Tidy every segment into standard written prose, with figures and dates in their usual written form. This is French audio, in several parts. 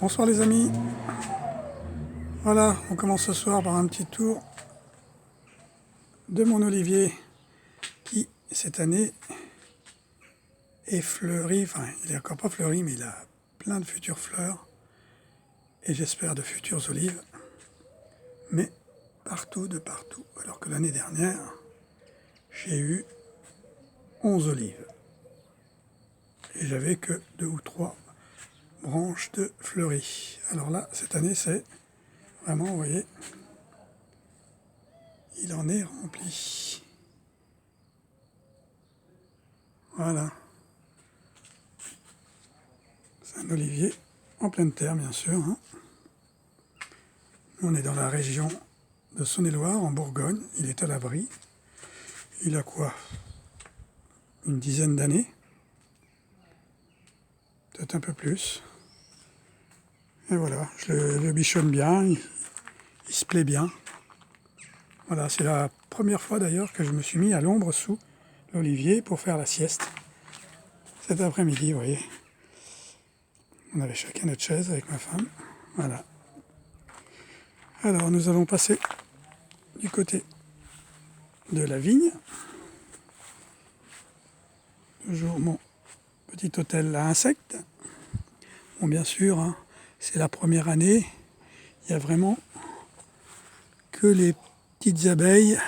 Bonsoir les amis. Voilà, on commence ce soir par un petit tour de mon olivier qui, cette année, est fleuri. Enfin, il n'est encore pas fleuri, mais il a plein de futures fleurs. Et j'espère de futures olives. Mais partout, de partout. Alors que l'année dernière, j'ai eu 11 olives. Et j'avais que 2 ou 3 branches de fleuries. Alors là, cette année, c'est vraiment, vous voyez, il en est rempli. Voilà. C'est un olivier en pleine terre, bien sûr. Hein. On est dans la région de Saône-et-Loire, en Bourgogne. Il est à l'abri. Il a quoi? Une dizaine d'années. Peut-être un peu plus. Et voilà, je le bichonne bien. Il se plaît bien. Voilà, c'est la première fois d'ailleurs que je me suis mis à l'ombre sous l'olivier pour faire la sieste. Cet après-midi, vous voyez. On avait chacun notre chaise avec ma femme. Voilà. Alors, nous allons passer du côté de la vigne. Toujours mon petit hôtel à insectes. Bon, bien sûr, hein, c'est la première année. Il n'y a vraiment que les petites abeilles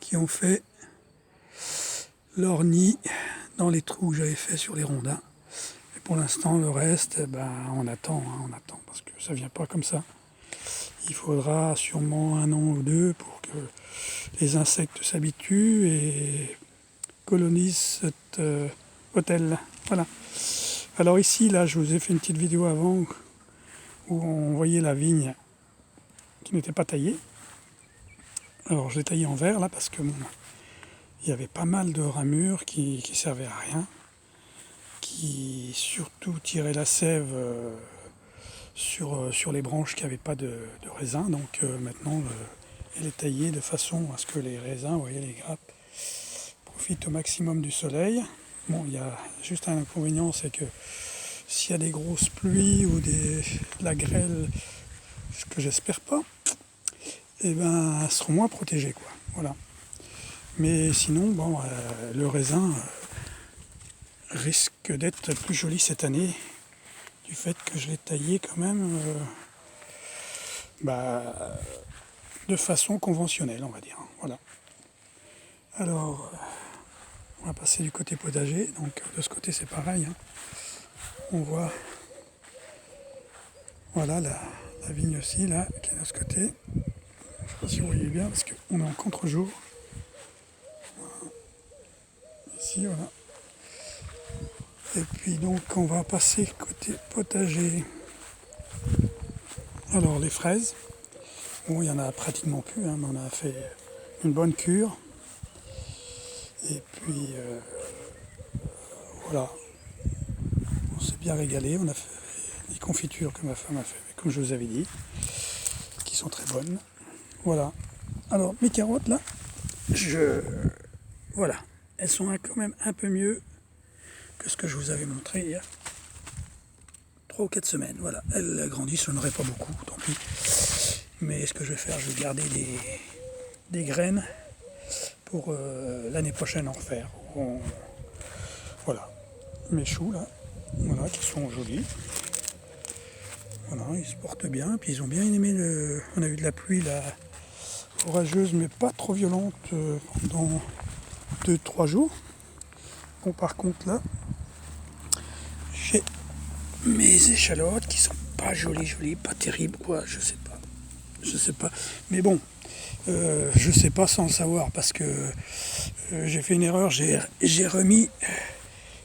qui ont fait leur nid dans les trous que j'avais fait sur les rondins. Et pour l'instant, le reste, on attend, on attend, parce que ça ne vient pas comme ça. Il faudra sûrement 1 an ou 2 pour que les insectes s'habituent et colonisent cet hôtel. Voilà. Alors ici, là, je vous ai fait une petite vidéo avant où on voyait la vigne qui n'était pas taillée. Alors je l'ai taillée en verre là parce que il y avait pas mal de ramures qui servaient à rien, qui surtout tiraient la sève sur les branches qui n'avaient pas de raisin. Donc maintenant, elle est taillée de façon à ce que les raisins, vous voyez les grappes, profitent au maximum du soleil. Bon, il y a juste un inconvénient, c'est que s'il y a des grosses pluies ou de la grêle, ce que j'espère pas, elles seront moins protégées, quoi. Voilà. Mais sinon, le raisin risque d'être plus joli cette année, du fait que je l'ai taillé quand même de façon conventionnelle, on va dire. Voilà. Alors, on va passer du côté potager. Donc de ce côté, c'est pareil. Hein. On voit, voilà, la vigne aussi, là, qui est de ce côté. Je ne sais pas si vous voyez bien, parce qu'on est en contre-jour. Voilà. Ici, voilà. Et puis donc, on va passer côté potager. Alors, les fraises. Bon, il y en a pratiquement plus, hein, mais on a fait une bonne cure. Et puis, voilà, on s'est bien régalé. On a fait les confitures que ma femme a fait, comme je vous avais dit, qui sont très bonnes. Voilà. Alors, mes carottes, là, voilà, elles sont quand même un peu mieux que ce que je vous avais montré il y a 3 ou 4 semaines. Voilà, elles grandissent, je n'aurai pas beaucoup, tant pis. Mais ce que je vais faire, je vais garder des graines pour l'année prochaine en refaire. Voilà, mes choux là, voilà, qui sont jolis. Voilà, ils se portent bien, puis ils ont bien aimé on a eu de la pluie là, orageuse, mais pas trop violente pendant 2-3 jours. Bon, par contre là, j'ai mes échalotes qui sont pas jolies, pas terribles, quoi, je sais pas. Mais bon, je sais pas sans le savoir, parce que j'ai fait une erreur, j'ai remis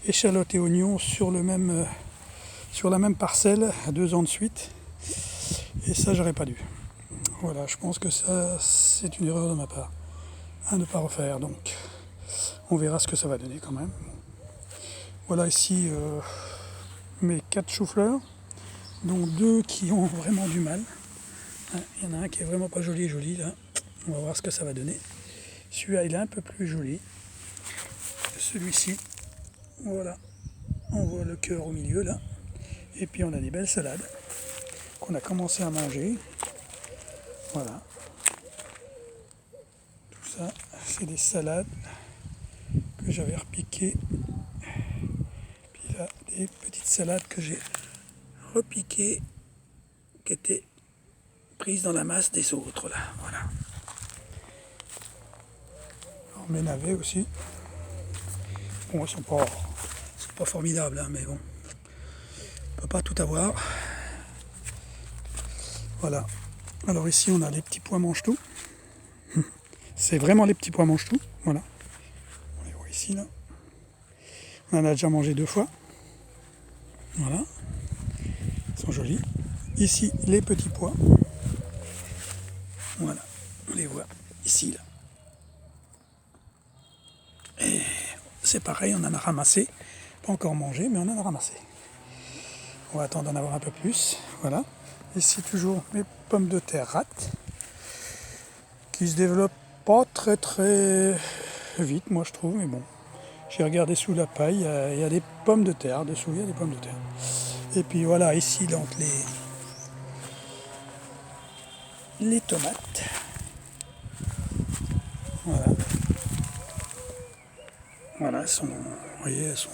échalotes et oignons sur la même parcelle 2 ans de suite, et ça j'aurais pas dû. Voilà, je pense que ça c'est une erreur de ma part à ne pas refaire, donc on verra ce que ça va donner quand même. Voilà ici mes 4 choux-fleurs, dont 2 qui ont vraiment du mal. Il y en a un qui est vraiment pas joli là, on va voir ce que ça va donner. Celui-là il est un peu plus joli, celui-ci, voilà, on voit le cœur au milieu là, et puis on a des belles salades. qu'on a commencé à manger. Voilà. Tout ça, c'est des salades que j'avais repiquées. Puis là, des petites salades que j'ai repiquées, qui étaient prises dans la masse des autres, là. Voilà. Alors, mes navets aussi. Bon, ils sont pas formidables, hein, mais bon. On peut pas tout avoir. Voilà. Alors ici, on a les petits pois mange-tout. C'est vraiment les petits pois mange-tout. Voilà. On les voit ici, là. On en a déjà mangé 2 fois. Voilà. Ils sont jolis. Ici, les petits pois. Voilà. On les voit ici, là. Et c'est pareil, on en a ramassé. Pas encore mangé, mais on en a ramassé. On va attendre d'en avoir un peu plus. Voilà. Ici, toujours mes pommes de terre rates. Qui se développent pas très très vite, moi je trouve, mais bon. J'ai regardé sous la paille, il y a des pommes de terre, dessous il y a des pommes de terre. Et puis voilà, ici donc les tomates. Voilà. Voilà, elles sont, vous voyez, elles sont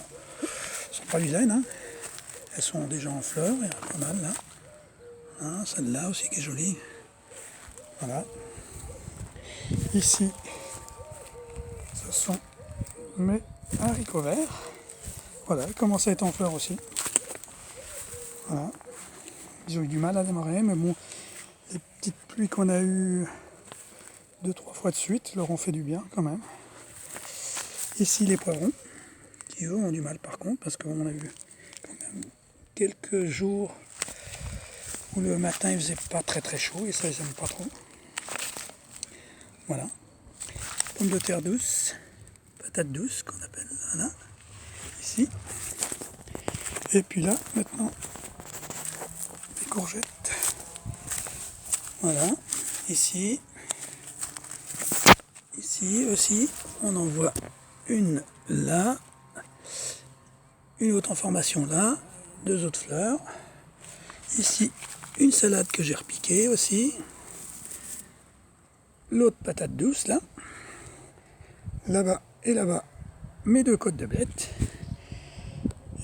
pas vilaines, hein. Elles sont déjà en fleurs, il y en a pas mal là. Hein, celle-là aussi qui est jolie. Voilà. Ici, ce sont mes haricots verts. Voilà, ils commencent à être en fleurs aussi. Voilà. Ils ont eu du mal à démarrer, mais bon, les petites pluies qu'on a eues 2-3 fois de suite leur ont fait du bien quand même. Ici les poivrons, qui eux ont du mal par contre, parce qu'on a eu quand même quelques jours où le matin il faisait pas très très chaud, et ça ils n'aiment pas trop. Voilà. Pommes de terre douces, patates douces qu'on appelle, voilà, ici. Et puis là, maintenant, les courgettes. Voilà, ici. Ici aussi, on en voit une là, une autre en formation là, 2 autres fleurs. Ici, une salade que j'ai repiquée aussi. L'autre patate douce là. Là-bas et là-bas, mes 2 côtes de bête.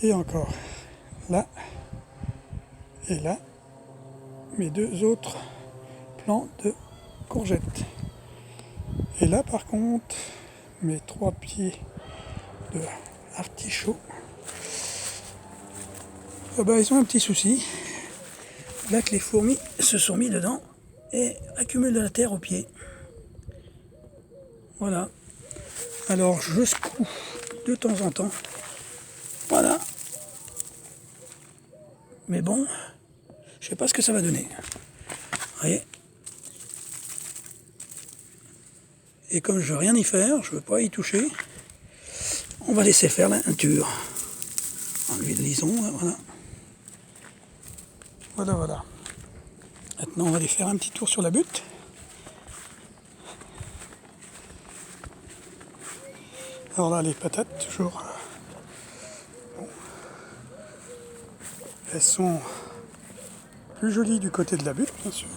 Et encore là et là, mes 2 autres plants de courgettes. Et là par contre, mes 3 pieds de artichaut, ils ont un petit souci. Là que les fourmis se sont mis dedans et accumulent de la terre aux pieds. Voilà. Alors je secoue de temps en temps. Voilà. Mais bon, je sais pas ce que ça va donner. Vous voyez. Et comme je veux rien y faire, je veux pas y toucher, on va laisser faire la nature. En l'huilisons, voilà. Voilà. Maintenant, on va aller faire un petit tour sur la butte. Alors là, les patates, toujours. Bon. Elles sont plus jolies du côté de la butte, bien sûr.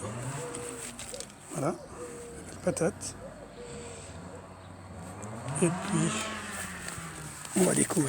Voilà, les patates. Et puis, on va découvrir.